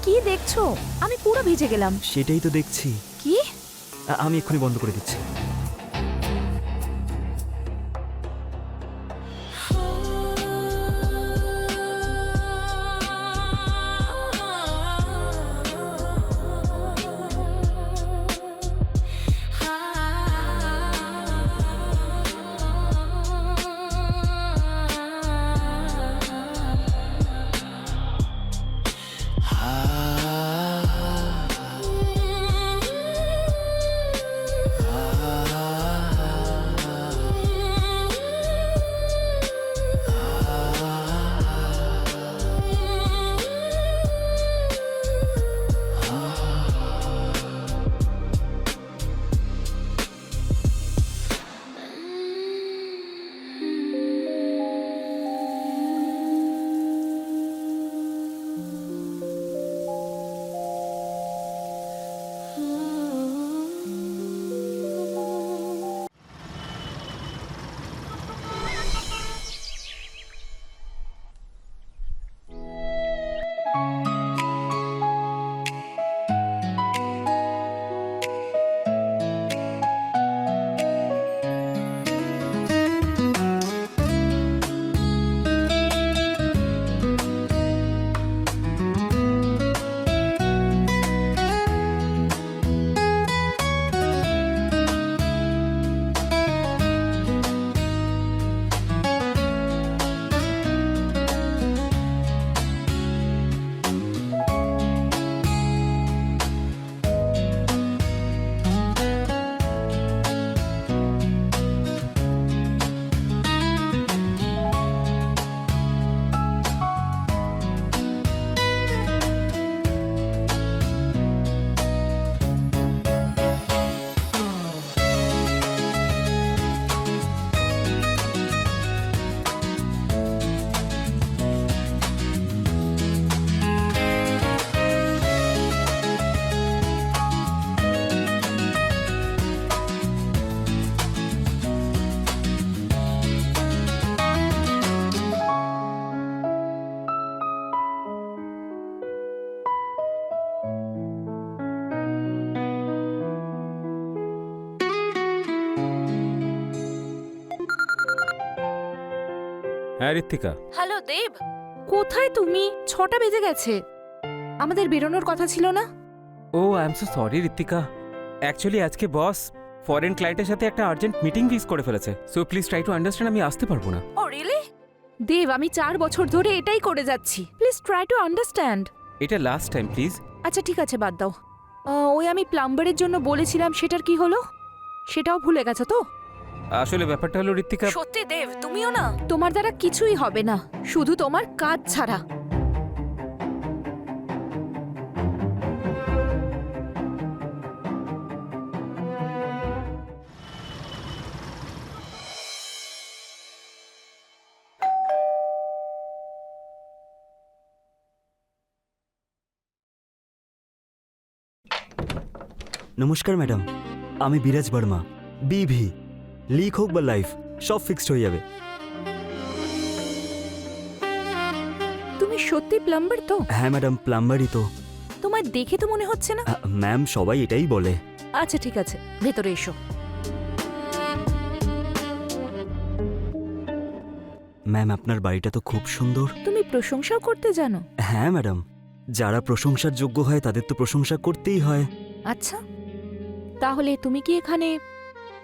কি দেখছো? আমি পুরো ভিজে গেলাম। সেটাই তো দেখছি। কি? আমি এক্ষুনি বন্ধ করে দিচ্ছি। হ্যাঁ ঋত্বিকা। হ্যালো দেব, কোথায় তুমি? 6টা বেজে গেছে। আমাদের বেরোনোর কথা ছিল না? Oh I am so sorry Ritwika. Actually আজকে বস ফরেন ক্লায়েন্টের সাথে একটা আর্জেন্ট মিটিং ফিক্স করে ফেলেছে, so please try to understand আমি আসতে পারবো না। ও রিয়েলি? দেব, আমি 4 বছর ধরে এটাই করে যাচ্ছি। Please try to understand. এটা লাস্ট টাইম প্লিজ। আচ্ছা ঠিক আছে, বাদ দাও। ওই আমি প্লাম্বারের জন্য বলেছিলাম, সেটার কি হলো? সেটাও ভুলে গেছো তো? আসলে ব্যাপারটা হলো ঋত্বিকা, সত্যি দেব, তুমিও না? তোমার দ্বারা কিছুই হবে না, শুধু তোমার কাজ ছাড়া। নমস্কার ম্যাডাম, আমি বিরাজ বর্মা। বিভি লিক হোক বা লাইফ, সব ফিক্সড হয়ে যাবে। তুমি সত্যি প্লাম্বার তো? হ্যাঁ ম্যাডাম, প্লাম্বারই তো। তোমায় দেখে তো মনে হচ্ছে না। ম্যাম, সবাই এটাই বলে। আচ্ছা ঠিক আছে, ভেতরে এসো। ম্যাম, আপনার বাড়িটা তো খুব সুন্দর। তুমি প্রশংসাও করতে জানো? হ্যাঁ ম্যাডাম, যারা প্রশংসার যোগ্য হয় তাদের তো প্রশংসা করতেই হয়। আচ্ছা, তাহলে তুমি কি এখানে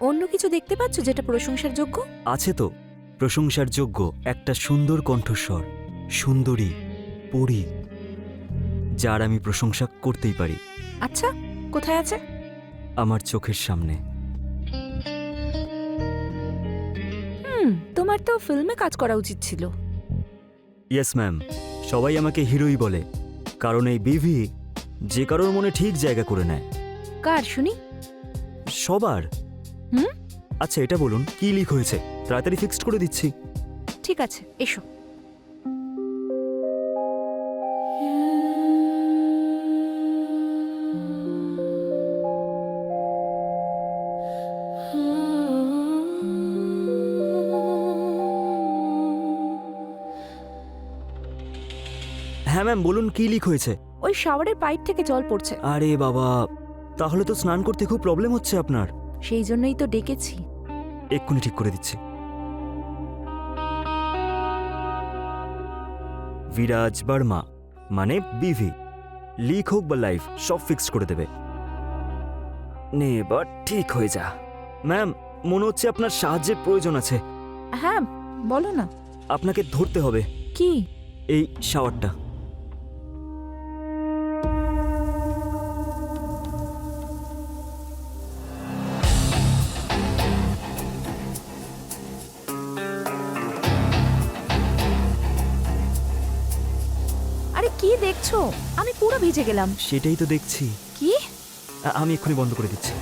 অন্য কিছু দেখতে পাচ্ছ যেটা প্রশংসার যোগ্য? আছে তো, প্রশংসার যোগ্য একটা সুন্দর কণ্ঠস্বর, সুন্দরী পরী, যার আমি প্রশংসা করতেই পারি। আচ্ছা, কোথায় আছে? আমার চোখের সামনে। তোমার তো ফিল্মে কাজ করা উচিত ছিল। ইয়েস ম্যাম, সবাই আমাকে হিরোই বলে, কারণ এই বিভি যে কারোর মনে ঠিক জায়গা করে নেয়। কার শুনি? সবার। হুম? আচ্ছা এটা বলুন, কি লিক হয়েছে? তাড়াতাড়ি ফিক্সড করে দিচ্ছি। ঠিক আছে, এসো। হ্যাঁ ম্যাম, বলুন কি লিক হয়েছে? ওই শাওয়ারের পাইপ থেকে জল পড়ছে। আরে বাবা, তাহলে তো স্নান করতে খুব প্রবলেম হচ্ছে আপনার। সেই জন্যই তো ডেকেছি। এক্ষুনি ঠিক করে দিচ্ছি। বিরাজ বার্মা মানে বিভি, লিক হোক বা লাইফ সব ফিক্সড করে দেবে। নে এবার ঠিক হয়ে যা। ম্যাম, মনে হচ্ছে আপনার সাহায্যের প্রয়োজন আছে। হ্যাঁ বলো না। আপনাকে ধরতে হবে কি? এই শাওয়ারটা। আরে কি দেখছো? আমি পুরো ভিজে গেলাম। সেটাই তো দেখছি। কি? আমি এক্ষুনি বন্ধ করে দিচ্ছি।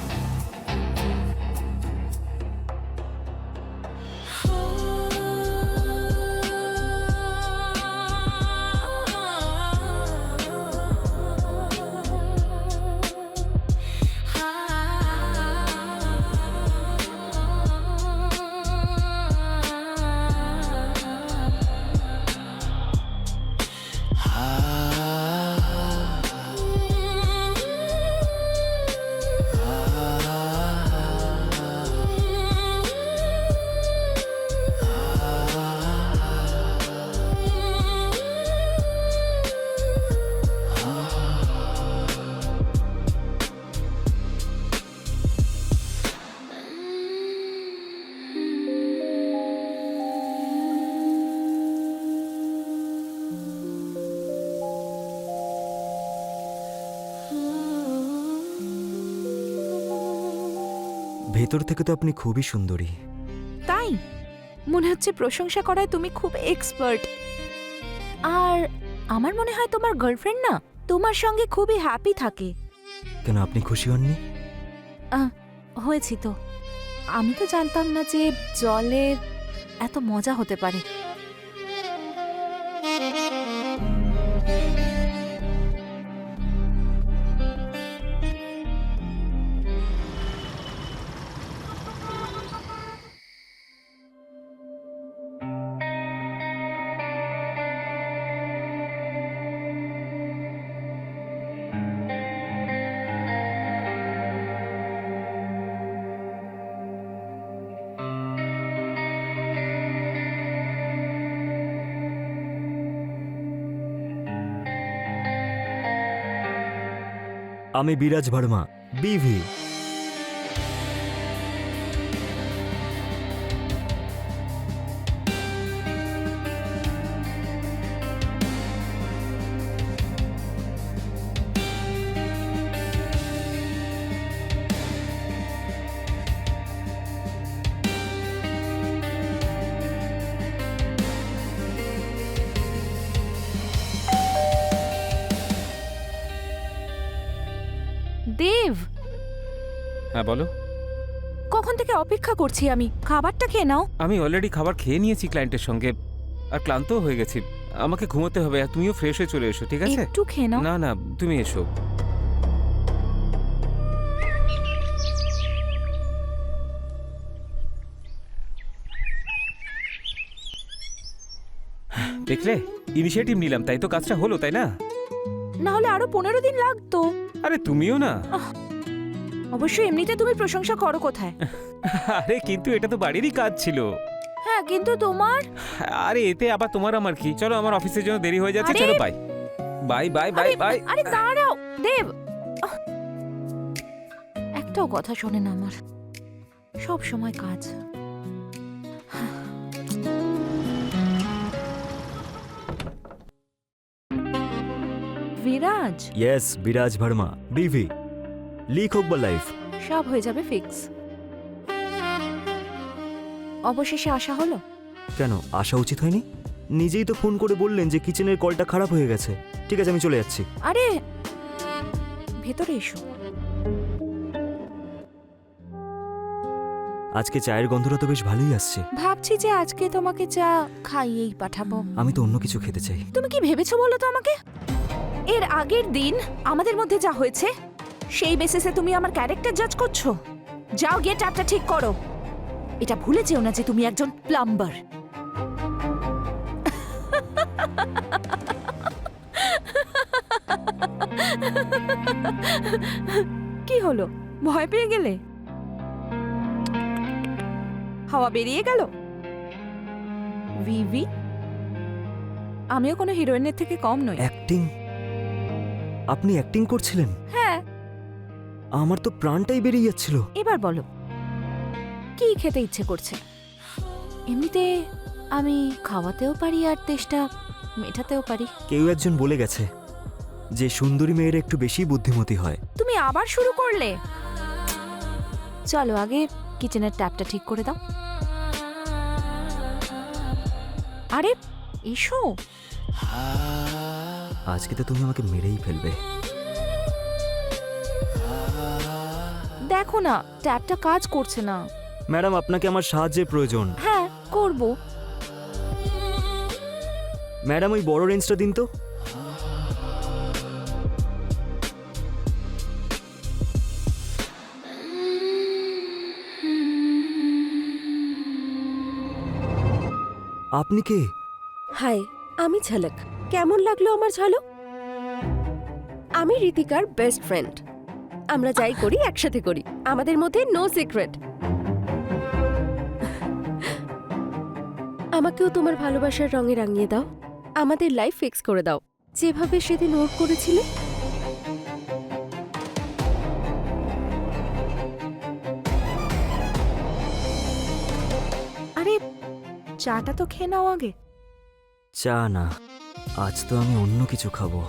ভেতর থেকে তো আপনি খুবই সুন্দরী। তাই মনে হচ্ছে প্রশংসা করায় তুমি খুব এক্সপার্ট। আর আমার মনে হয় তোমার গার্লফ্রেন্ড না তোমার সঙ্গে খুবই হ্যাপি থাকে। কেন, আপনি খুশি হননি? হয়েছি তো। আমি তো জানতাম না যে জলের এত মজা হতে পারে। আমি বিরাজ ভার্মা, বিভি। দেব, হ্যাঁ বলো। কখন থেকে অপেক্ষা করছি আমি। খাবারটা খেয়ে নাও। আমি অলরেডি খাবার খেয়ে নিয়েছি ক্লায়েন্টের সঙ্গে, আর ক্লান্তও হয়ে গেছি। আমাকে ঘুমোতে হবে, আর তুমিও ফ্রেশ হয়ে চলে এসো, ঠিক আছে? একটু খেয়ে নাও। না না, তুমি এসো। দেখলে, ইনিশিয়েটিভ নিলাম, তাই তো কাজটা হলো, তাই না? না হলে আরো 15 দিন লাগতো। আরে তুমিও না। অবশ্যই এমনিতে তুমি প্রশংসা করো কোথায়। আরে কিন্তু এটা তো বাড়িরই কাজ ছিল। হ্যাঁ কিন্তু তোমার। আরে এতে আবার তোমার আমার কি? চলো, আমার অফিসের জন্য দেরি হয়ে যাচ্ছে। আরে- চলো, bye bye bye bye bye. আরে দাঁড়াও দেব। একটাও কথা শোনে না আমার, সব সময় কাজ। বিরাজ, ইয়েস, বিরাজ ভার্মা, বিভি, লিক হোক বা লাইফ সব হয়ে যাবে ফিক্স। অবশেষে আসা হলো। কেন আসা উচিত হয়নি? নিজেই তো ফোন করে বললেন যে কিচেনের কলটা খারাপ হয়ে গেছে। ঠিক আছে, আমি চলে যাচ্ছি। আরে ভেতরে এসো। আজকে চায়ের গন্ধটা তো বেশ ভালোই আসছে। ভাবছি যে আজকে তোমাকে চা খাইয়েই পাঠাবো। আমি তো অন্য কিছু খেতে চাই। তুমি কি ভেবেছো বলো তো আমাকে? এর আগের দিন আমাদের মধ্যে যা হয়েছে সেই বেসিসে তুমি আমার ক্যারেক্টার জাজ করছো? যাও গিয়ে ট্যাপটা ঠিক করো। এটা ভুলে যেও না যে তুমি একজন প্লাম্বার। কি হলো, ভয় পেয়ে গেলে? হাওয়া বেরিয়ে গেল? ভিভি, আমিও কোনো হিরোইনের থেকে কম নই। অ্যাক্টিং? আপনি অ্যাক্টিং করছিলেন? হ্যাঁ। আমার তো প্রাণটাই বেরিয়ে যাচ্ছিল। এবার বলো, কি খেতে ইচ্ছে করছে? এমনিতে আমি খাওয়াতেও পারি আর তেষ্টা মেটাতেও পারি। কেউ একজন বলে গেছে যে সুন্দরী মেয়েরা একটু বেশি বুদ্ধিমতী হয়। তুমি আবার শুরু করলে? চলো আগে কিচেনের ট্যাপটা ঠিক করে দাও। আরে এসো। আজকে তো তুমি আমাকে মেরেই ফেলবে। দেখো না, ট্যাপটা কাজ করছে না। ম্যাডাম, আপনাকে আমার সাহায্যের প্রয়োজন। হ্যাঁ, করব। ম্যাডাম, ওই বড় রেঞ্জটা দিন তো। আপনি কে? হাই, আমি ঝলক। কেমন লাগলো আমার ঝলক? আমি ঋতিকার বেস্ট ফ্রেন্ড। আমরা যাই করি একসাথে করি, আমাদের মধ্যে নো সিক্রেট। আমাকেও তোমার ভালোবাসার রঙে রাঙিয়ে দাও, আমাদের লাইফ ফিক্স করে দাও, যেভাবে সেদিন ওর করেছিলে। আরে চাটা তো খেয়ে নাও আগে। চা না, আজ তো আমি অন্য কিছু খাবো।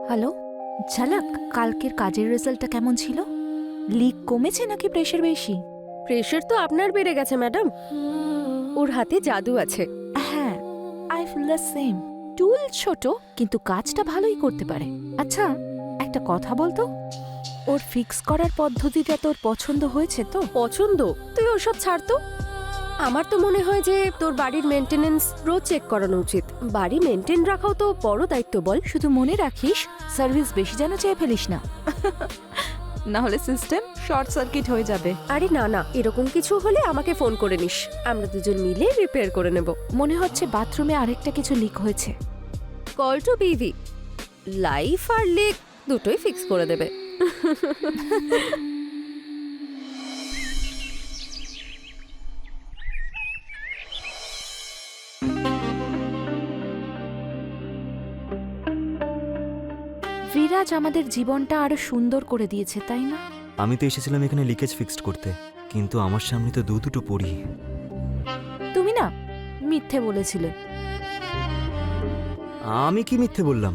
হ্যালো ঝলক, কালকের কাজের রেজাল্টটা কেমন ছিল? লিক কমেছে নাকি প্রেশার বেশি? প্রেশার তো আপনার বেড়ে গেছে ম্যাডাম, ওর হাতে জাদু আছে। হ্যাঁ, আই ফিল দ্য সেম। টুল ছোট কিন্তু কাজটা ভালোই করতে পারে। আচ্ছা একটা কথা বলতো, ওর ফিক্স করার পদ্ধতিটা তোর পছন্দ হয়েছে তো? পছন্দ? তুই ওসব ছাড় তো। আমার তো মনে হয় যে তোর বাড়ির মেনটেনেন্স রোজ চেক করানো উচিত। বাড়ি মেনটেন রাখাও তো বড় দায়িত্ব, বল। শুধু মনে রাখিস, সার্ভিস বেশি যেন চেয়ে ফেলিস না, না হলে সিস্টেম শর্ট সার্কিট হয়ে যাবে। আরে না না, এরকম কিছু হলে আমাকে ফোন করে নিস, আমরা দুজন মিলে রিপেয়ার করে নেব। মনে হচ্ছে বাথরুমে আরেকটা কিছু লিক হয়েছে। কল টু বিভি, লাইফ আর লিক দুটোই ফিক্স করে দেবে। বিরাজ আমাদের জীবনটা আরো সুন্দর করে দিয়েছে, তাই না? আমি তো এসেছিলাম এখানে লিকেজ ফিক্সড করতে, কিন্তু আমার সামনে তো দুটো পড়ি। তুমি না মিথ্যে বলেছিলে। আমি কি মিথ্যে বললাম?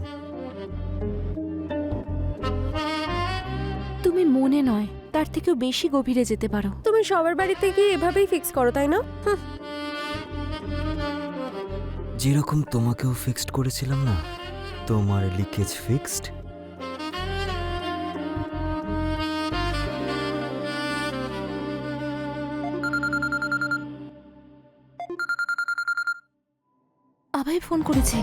তুমি মনে নয়, তার থেকেও বেশি গভীরে যেতে পারো। তুমি সবার বাড়িতে গিয়ে এভাবেই ফিক্স করো, তাই না? যেরকম তোমাকেও ফিক্সড করেছিলাম না, তোমার লিকেজ ফিক্সড। আভাই ফোন করেছে।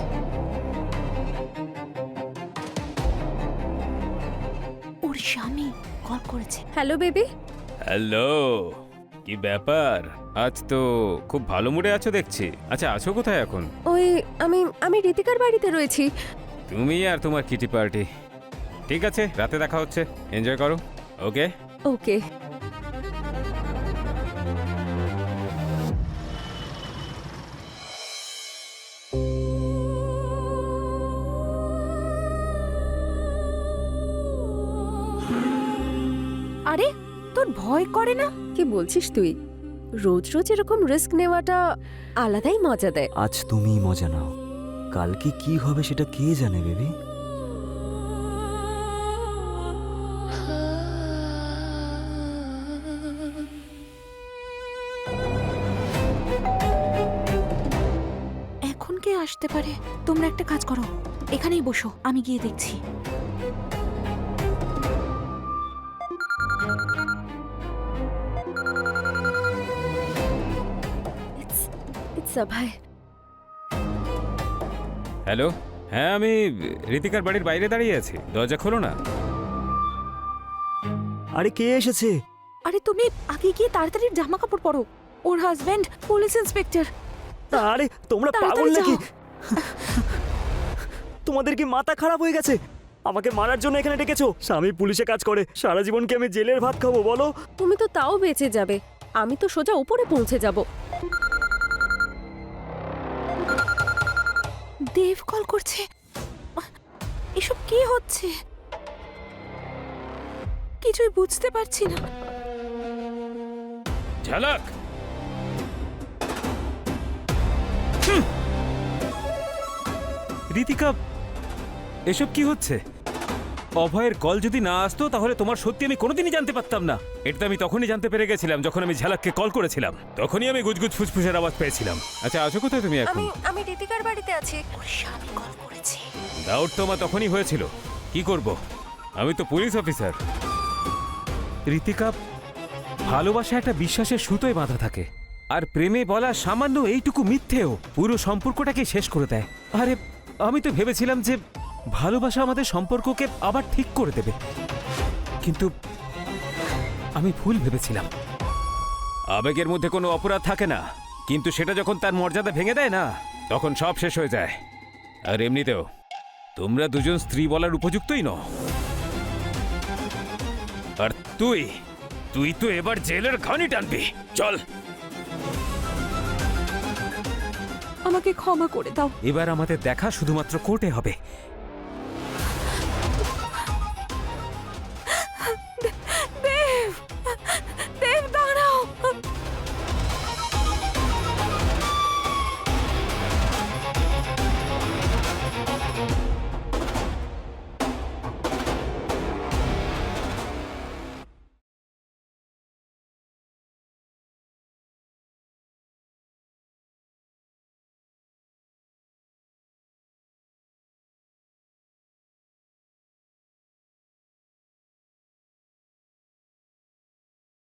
ওর স্বামী কল করেছে। Hello baby. হ্যালো, কি ব্যাপার? আজ তো খুব ভালো মুডে আছো দেখছি। আচ্ছা, আছো কোথায় এখন? ওই আমি ঋতিকার বাড়িতে রয়েছি। তুমি আর তোমার কিটি পার্টি। ঠিক আছে, রাতে দেখা হচ্ছে, এনজয় করো। ওকে। ওকে। আরে তোর ভয় করে না? কি বলছিস তুই? রোজ রোজ এরকম রিস্ক নেওয়াটা আলাদাই মজা দেয়। আজ তুমিই মজা নাও, কালকে কি হবে সেটা কে জানে বেবি। এখন কে আসতে পারে? তোমরা একটা কাজ করো, এখানেই বসো, আমি গিয়ে দেখছি। It's Abhay. হ্যালো, হ্যাঁ আমি ঋতিকার বাড়ির বাইরে দাঁড়িয়ে আছি, দরজা খোলো না। আরে কে এসেছে? আরে তুমি আগে গিয়ে তাড়াতাড়ি জামা কাপড় পরো। ওর হাজবেন্ড পুলিশ ইন্সপেক্টর। আরে তোমরা পাগল তাড়াতাড়ি নাকি? যাও। তোমাদের কি মাথা খারাপ হয়ে গেছে? আমাকে মারার জন্য এখানে ডেকেছো? স্বামী পুলিশে কাজ করে, সারা জীবন কি আমি জেলের ভাত খাবো বলো? তুমি তো তাও বেঁচে যাবে, আমি তো সোজা উপরে পৌঁছে যাব। দেব কল করছে। এসব কি হচ্ছে? কিছুই বুঝতে পারছি না। ঝালাক, ঋতিকা, এসব কি হচ্ছে? অভয়ের কল যদি না আসতো তাহলে তোমার সত্যি আমি কোনোদিনই জানতে পারতাম না। এটা তো আমি তখনই জানতে পেরে গেছিলাম যখন আমি ঝালাককে কল করেছিলাম, তখনই আমি গুজগুজ ফুসফুসের আওয়াজ পেয়েছিলাম। আচ্ছা, আছো কোথায় তুমি এখন? আমি ঋতিকার বাড়িতে আছি। ওর স্বামী কল করেছে। ডাউট তো আমার তখনই হয়েছিল, কি করব, আমি তো পুলিশ অফিসার। ঋতিকা, ভালোবাসা একটা বিশ্বাসের সুতোয় বাঁধা থাকে, আর প্রেমে বলা সামান্য এইটুকু মিথ্যেও পুরো সম্পর্কটাকে শেষ করে দেয়। আরে আমি তো ভেবেছিলাম যে ভালোবাসা আমাদের সম্পর্ককে আবার ঠিক করে দেবে, কিন্তু আমি ভুল ভেবেছিলাম। আবেগের মধ্যে কোনো অপরাধ থাকে না, কিন্তু সেটা যখন তার মর্যাদা ভেঙে দেয় না, তখন সব শেষ হয়ে যায়। আর এমনিতেও তোমরা দুজন স্ত্রী বলার উপযুক্তই নও। আর তুই তুই তো এবার জেলের ঘানি টানবি। চল, আমাকে ক্ষমা করে দাও। এবার আমাদের দেখা শুধুমাত্র কোর্টে হবে,